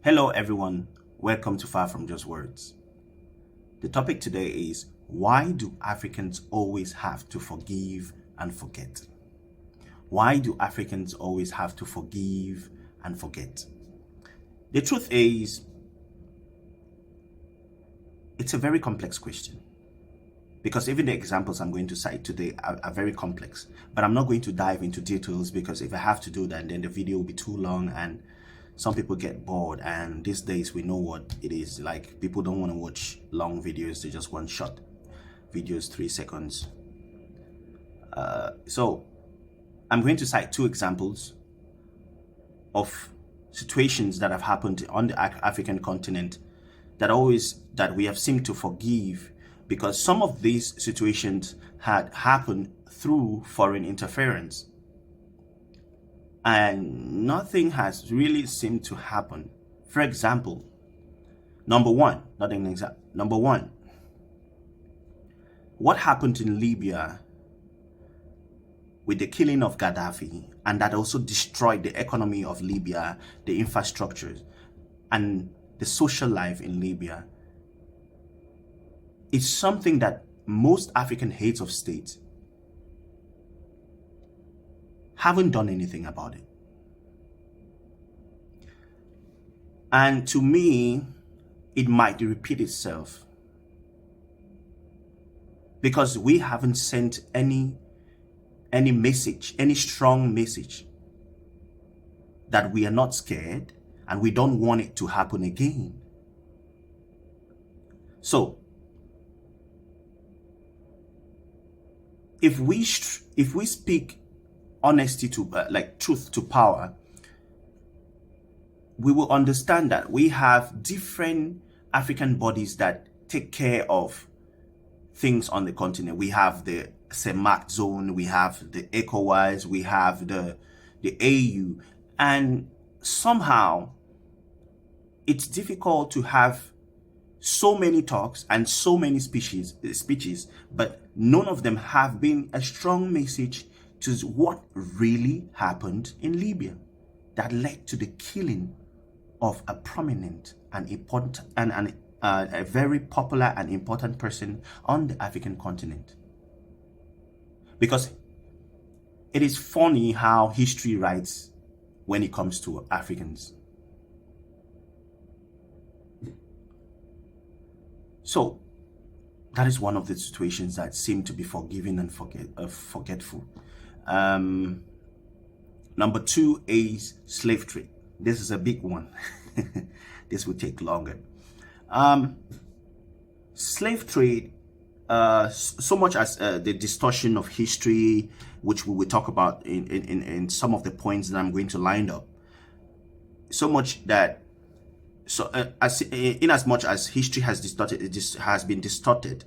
Hello everyone, welcome to Far From Just Words. The topic today is, why do Africans always have to forgive and forget? Why do Africans always have to forgive and forget? The truth is, it's a very complex question, because even the examples I'm going to cite today are very complex, but I'm not going to dive into details, because if I have to do that, then the video will be too long and some people get bored, and these days we know what it is like. People don't want to watch long videos, they just want short videos, 3 seconds. So I'm going to cite 2 examples of situations that have happened on the African continent that we have seemed to forgive, because some of these situations had happened through foreign interference and nothing has really seemed to happen. For example, number one, what happened in Libya with the killing of Gaddafi, and that also destroyed the economy of Libya, the infrastructures, and the social life in Libya, is something that most African heads of state haven't done anything about it. And to me, it might repeat itself, because we haven't sent any message, any strong message, that we are not scared and we don't want it to happen again. So if we speak honesty to truth to power, we will understand that we have different African bodies that take care of things on the continent. We have the CEMAC zone, we have the ECOWAS, we have the AU, and somehow it's difficult to have so many talks and so many speeches, but none of them have been a strong message to what really happened in Libya that led to the killing of a prominent and important and a very popular and important person on the African continent. Because it is funny how history writes when it comes to Africans. So that is one of the situations that seem to be forgiving and forgetful. Number 2 is slave trade. This is a big one. This will take longer. Slave trade, so much as the distortion of history, which we will talk about in some of the points that I'm going to line up, so much that in as much as history has been distorted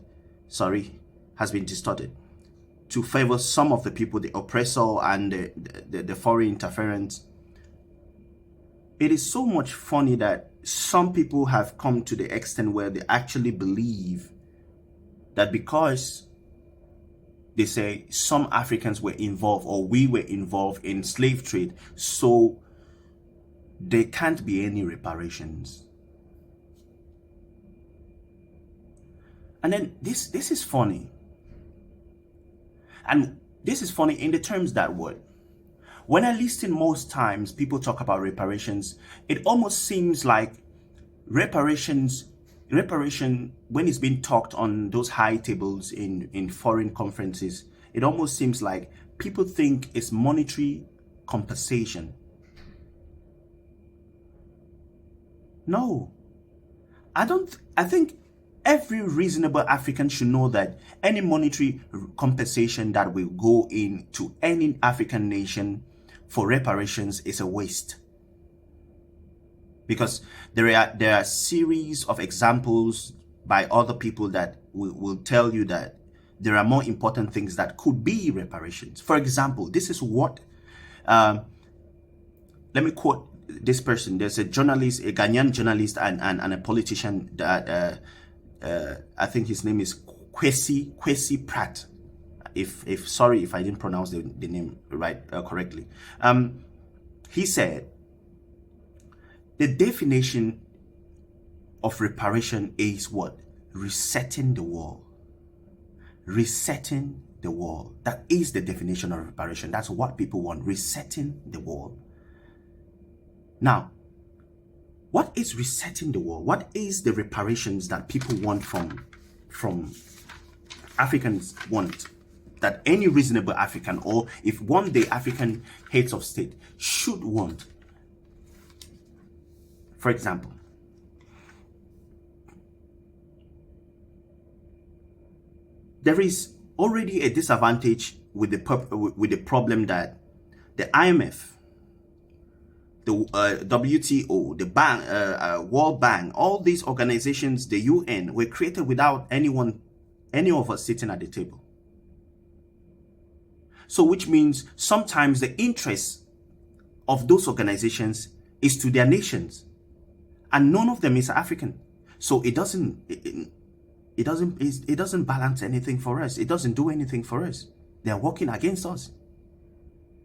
to favor some of the people, the oppressor and the foreign interference. It is so much funny that some people have come to the extent where they actually believe that because they say some Africans were involved, or we were involved in slave trade, so there can't be any reparations. And then this is funny. And this is funny in the terms that when I listen, most times people talk about reparations, it almost seems like reparation, when it's been talked on those high tables in foreign conferences, it almost seems like people think it's monetary compensation. No, I think every reasonable African should know that any monetary compensation that will go into any African nation for reparations is a waste. Because there are a series of examples by other people that will tell you that there are more important things that could be reparations. For example, this is what, let me quote this person. There's a journalist, a Ghanaian journalist and a politician that I think his name is Kwesi Pratt. If sorry if I didn't pronounce the name right correctly. He said The definition of reparation is what? Resetting the wall. Resetting the wall. That is the definition of reparation. That's what people want. Resetting the wall. Now, what is resetting the wall? What is the reparations that people want from Africans want? That any reasonable African, or if one day African heads of state should want. For example, there is already a disadvantage with the problem that the IMF, the WTO, the World Bank, all these organizations, the UN, were created without any of us sitting at the table. So which means sometimes the interest of those organizations is to their nations, and none of them is African. So it doesn't balance anything for us. It doesn't do anything for us. They are working against us.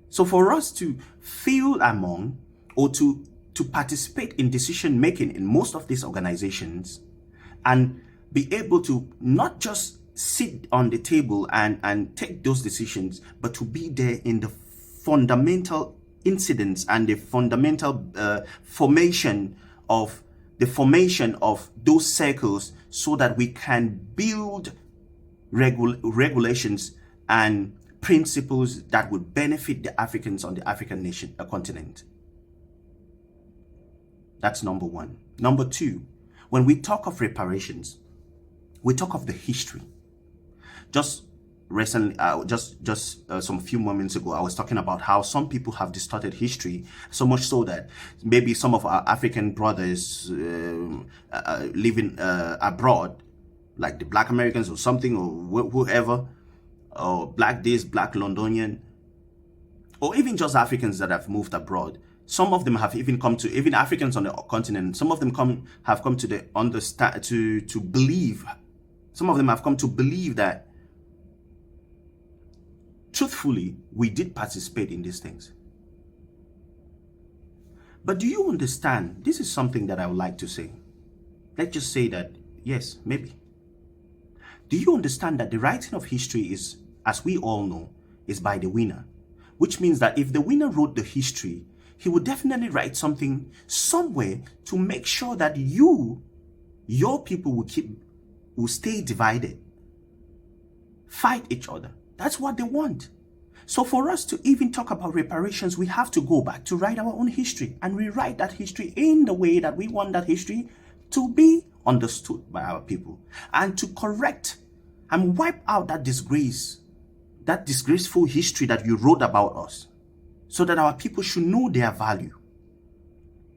So for us to feel among or to participate in decision making in most of these organizations and be able to not just sit on the table and take those decisions, but to be there in the fundamental incidents and the fundamental formation of those circles, so that we can build regulations and principles that would benefit the Africans on the African nation continent. That's number one. Number two, when we talk of reparations, we talk of the history. Just recently, some few moments ago, I was talking about how some people have distorted history, so much so that maybe some of our African brothers living abroad, like the Black Americans or something, or whoever, or Black this, Black Londonian, or even just Africans that have moved abroad. Some of them have even come to, even Africans on the continent, some of them have come to the understand, to believe, some of them have come to believe that truthfully, we did participate in these things. But do you understand? This is something that I would like to say. Let's just say that, yes, maybe. Do you understand that the writing of history is, as we all know, is by the winner? Which means that if the winner wrote the history, he would definitely write something somewhere to make sure that your people will stay divided, fight each other. That's what they want. So for us to even talk about reparations, we have to go back to write our own history and rewrite that history in the way that we want that history to be understood by our people, and to correct and wipe out that disgraceful history that you wrote about us, so that our people should know their value.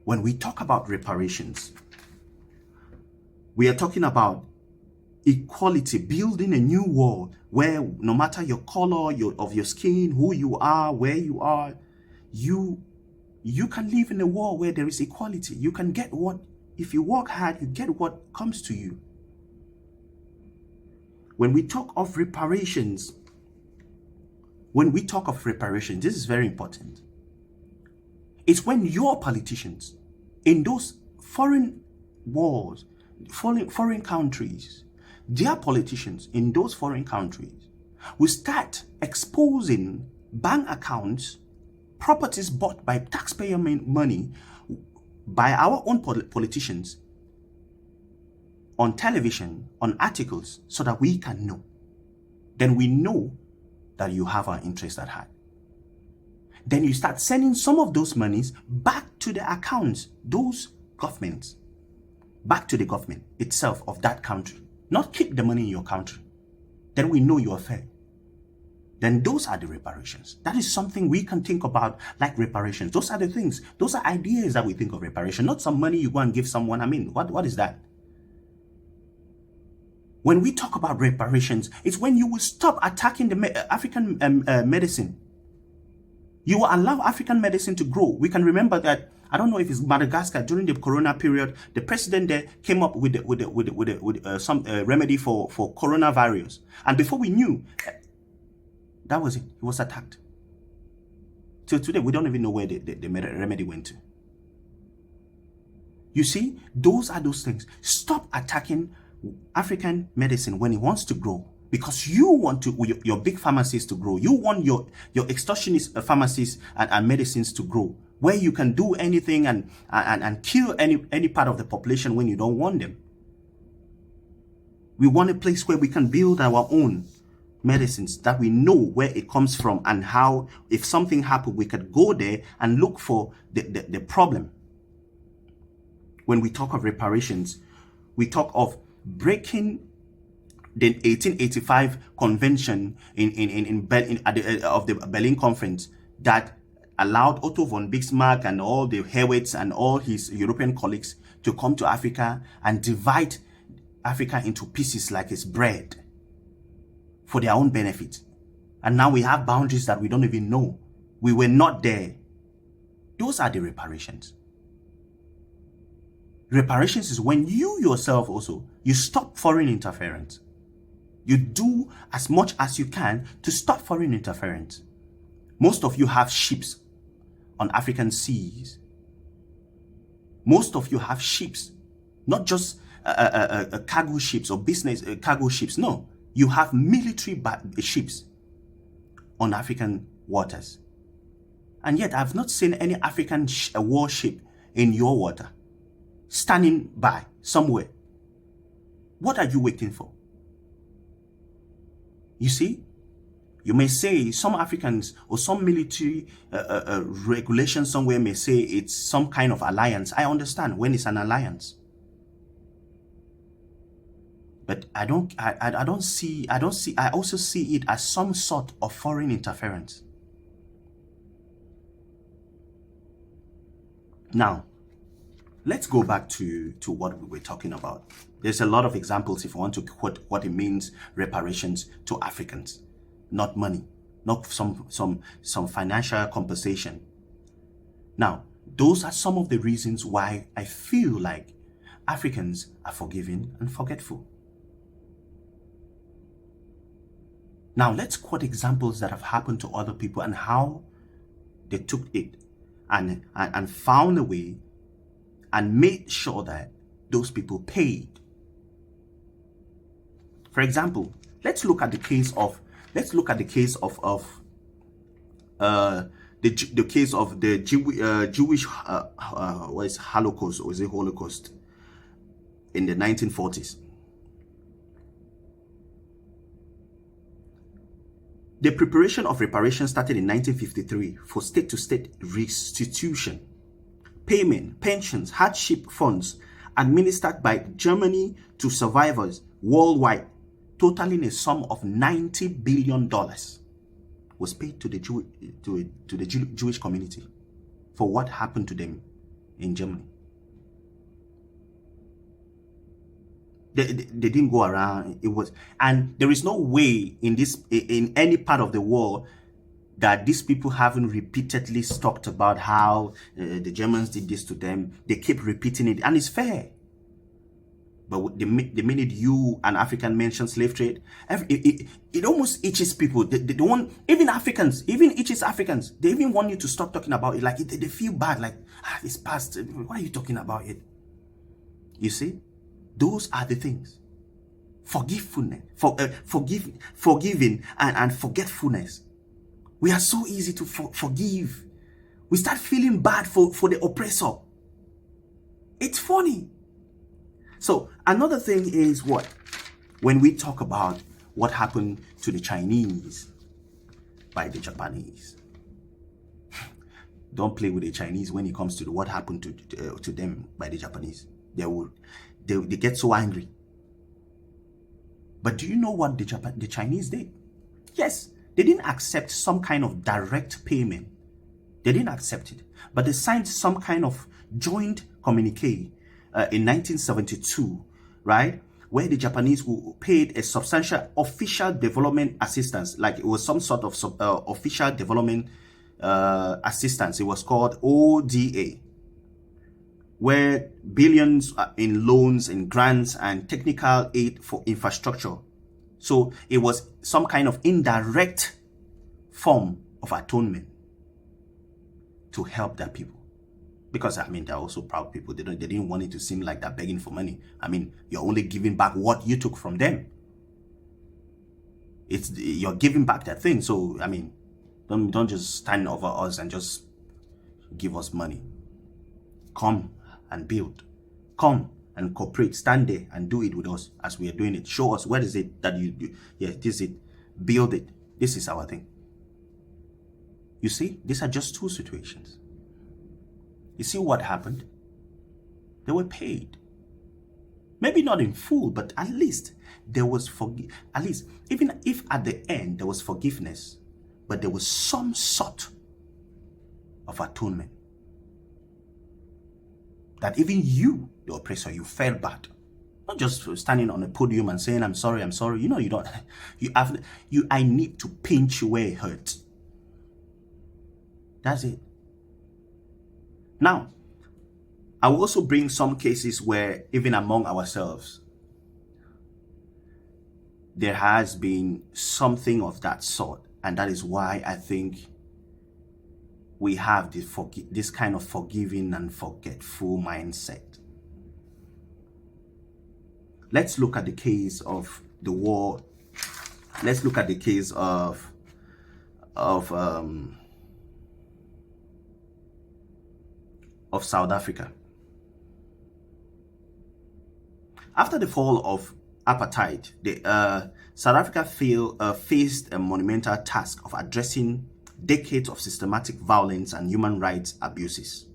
When we talk about reparations, we are talking about equality, building a new world where no matter your color of your skin, who you are, where you are, you can live in a world where there is equality. You can get what, if you work hard, you get what comes to you. When we talk of reparations, this is very important. It's when your politicians in those foreign wars, foreign countries, their politicians in those foreign countries will start exposing bank accounts, properties bought by taxpayer money by our own politicians on television, on articles, so that we can know. Then we know that you have our interest at heart. Then you start sending some of those monies back to the accounts, those governments, back to the government itself of that country. Not keep the money in your country. Then we know you are fair. Then those are the reparations. That is something we can think about like reparations. Those are the things. Those are ideas that we think of reparation. Not some money you go and give someone. I mean, what is that? When we talk about reparations, it's when you will stop attacking the African medicine. You will allow African medicine to grow. We can remember that, I don't know if it's Madagascar, during the Corona period, the president there came up with some remedy for coronavirus. And before we knew, that was it. He was attacked. Till today, we don't even know where the remedy went to. You see, those are those things. Stop attacking African medicine when it wants to grow, because you want to your big pharmacies to grow. You want your extortionist pharmacies and medicines to grow, where you can do anything and kill any part of the population when you don't want them. We want a place where we can build our own medicines, that we know where it comes from and how, if something happened, we could go there and look for the problem. When we talk of reparations, we talk of breaking the 1885 convention of the Berlin Conference that allowed Otto von Bismarck and all the Herwitz and all his European colleagues to come to Africa and divide Africa into pieces like it's bread for their own benefit. And now we have boundaries that we don't even know. We were not there. Those are the reparations. Reparations is when you yourself also, you stop foreign interference. You do as much as you can to stop foreign interference. Most of you have ships on African seas. Most of you have ships, not just cargo ships or business cargo ships. No, you have military ships on African waters. And yet I've not seen any African warship in your water, standing by somewhere. What are you waiting for? You see, you may say some Africans or some military regulation somewhere may say it's some kind of alliance. I understand when it's an alliance, but I also see it as some sort of foreign interference. Now, let's go back to what we were talking about. There's a lot of examples if you want to quote what it means, reparations to Africans. Not money, not some financial compensation. Now, those are some of the reasons why I feel like Africans are forgiving and forgetful. Now, let's quote examples that have happened to other people and how they took it and found a way and made sure that those people paid. For example, let's look at the case of the Jewish what is Holocaust, or is it Holocaust, in the 1940s. The preparation of reparations started in 1953 for state-to-state restitution, payment, pensions, hardship funds administered by Germany to survivors worldwide, totaling a sum of $90 billion, was paid to the Jewish community for what happened to them in Germany. They didn't go around. It was, and there is no way in any part of the world that these people haven't repeatedly talked about how the Germans did this to them. They keep repeating it, and it's fair. But the minute you, an African, mention slave trade, it almost itches people. They don't want, even Africans, even itches Africans. They even want you to stop talking about it. Like they feel bad, like, it's past. Why are you talking about it? You see? Those are the things. Forgiveness, forgiving and forgetfulness. We are so easy to forgive. We start feeling bad for the oppressor. It's funny. So another thing is what? When we talk about what happened to the Chinese by the Japanese. Don't play with the Chinese when it comes to what happened to them by the Japanese. They get so angry. But do you know what the Chinese did? Yes, they didn't accept some kind of direct payment. They didn't accept it. But they signed some kind of joint communique in 1972, right? Where the Japanese paid a substantial official development assistance. Like it was some sort of official development assistance. It was called ODA, where billions in loans and grants and technical aid for infrastructure. So it was some kind of indirect form of atonement to help their people. Because I mean, they're also proud people. They didn't want it to seem like they're begging for money. I mean, you're only giving back what you took from them. You're giving back that thing. So I mean, don't just stand over us and just give us money. Come and build. Come and cooperate. Stand there and do it with us as we are doing it. Show us what is it that you do. Yeah, this is it. Build it. This is our thing. You see, these are just two situations. You see what happened? They were paid. Maybe not in full, but at least there was at least, even if at the end there was forgiveness, but there was some sort of atonement. That even you, the oppressor, you felt bad. Not just standing on a podium and saying, I'm sorry. You know, you don't, I need to pinch you where it hurts. That's it. Now, I will also bring some cases where even among ourselves, there has been something of that sort. And that is why I think we have this kind of forgiving and forgetful mindset. Let's look at the case of the war. Let's look at the case of South Africa. After the fall of apartheid, South Africa faced a monumental task of addressing decades of systematic violence and human rights abuses.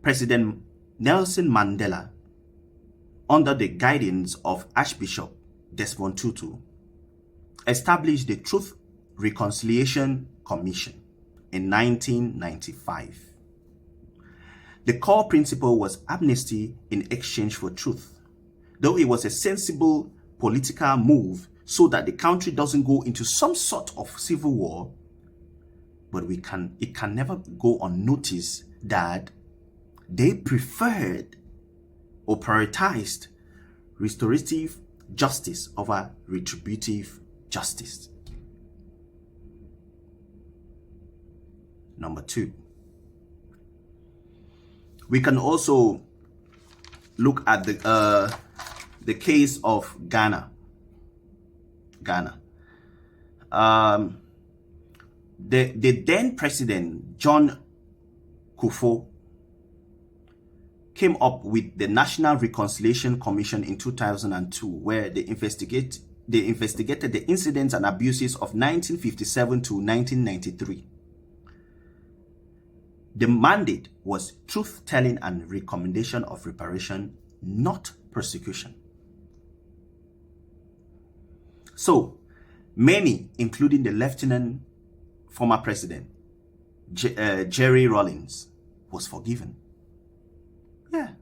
President Nelson Mandela, under the guidance of Archbishop Desmond Tutu, established the Truth Reconciliation Commission in 1995. The core principle was amnesty in exchange for truth, though it was a sensible political move so that the country doesn't go into some sort of civil war, but it can never go unnoticed that they preferred or prioritized restorative justice over retributive justice. Number two, we can also look at the case of Ghana. The then president John Kufuor came up with the National Reconciliation Commission in 2002, where they investigated the incidents and abuses of 1957 to 1993. The mandate was truth-telling and recommendation of reparation, not prosecution. So, many, including the former president, Jerry Rawlings, was forgiven. Yeah.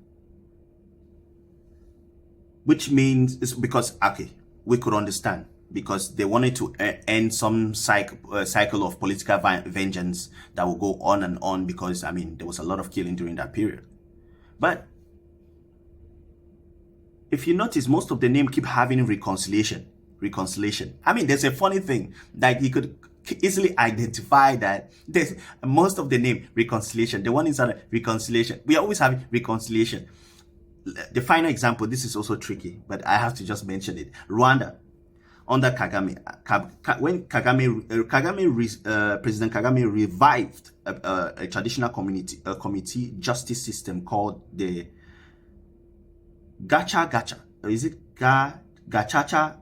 Which means, it's because, okay, we could understand, because they wanted to end some cycle of political vengeance that will go on and on, because, I mean, there was a lot of killing during that period. But if you notice, most of the names keep having reconciliation. I mean, there's a funny thing that you could easily identify that there's most of the name reconciliation. The one inside reconciliation, we always have reconciliation. The final example, this is also tricky, but I have to just mention it. Rwanda, under Kagame, when President Kagame revived a traditional committee justice system called the Gachacha. Is it Gachacha?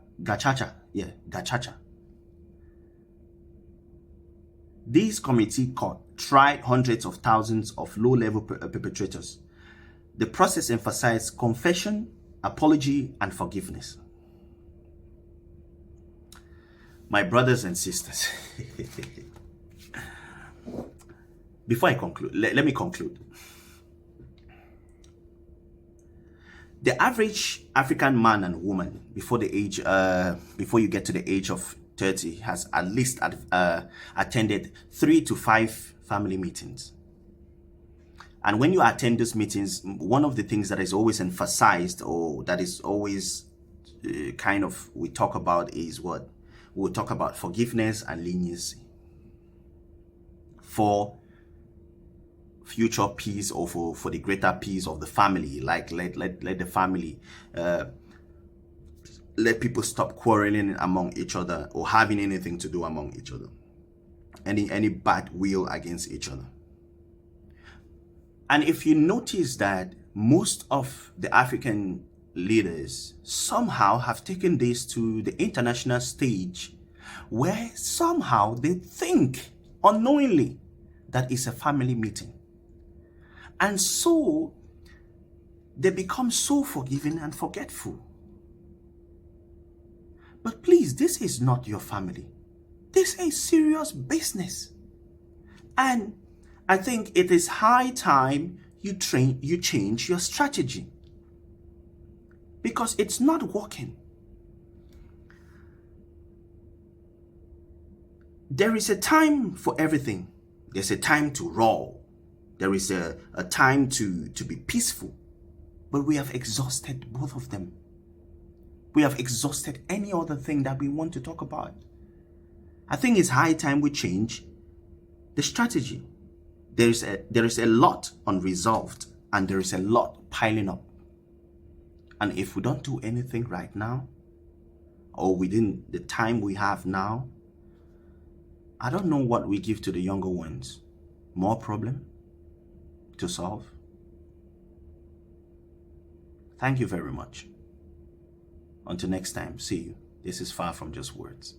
Yeah, Gachacha. This committee court tried hundreds of thousands of low-level perpetrators. The process emphasized confession, apology, and forgiveness. My brothers and sisters, before I conclude, let me conclude. The average African man and woman before you get to the age of 30 has at least attended 3 to 5 family meetings. And when you attend these meetings, one of the things that is always emphasized, or that is always we talk about, is what? We'll talk about forgiveness and leniency. For future peace or for the greater peace of the family. Like let the family let people stop quarreling among each other or having anything to do among each other, any bad will against each other. And if you notice that most of the African leaders somehow have taken this to the international stage, where somehow they think unknowingly that it's a family meeting. And so they become so forgiving and forgetful. But please, this is not your family. This is serious business. And I think it is high time you change your strategy, because it's not working. There is a time for everything. There's a time to roar. There is a time to be peaceful. But we have exhausted both of them. We have exhausted any other thing that we want to talk about. I think it's high time we change the strategy. There is a lot unresolved, and there is a lot piling up. And if we don't do anything right now, or within the time we have now, I don't know what we give to the younger ones. More problem to solve. Thank you very much. Until next time, see you. This is Far From Just Words.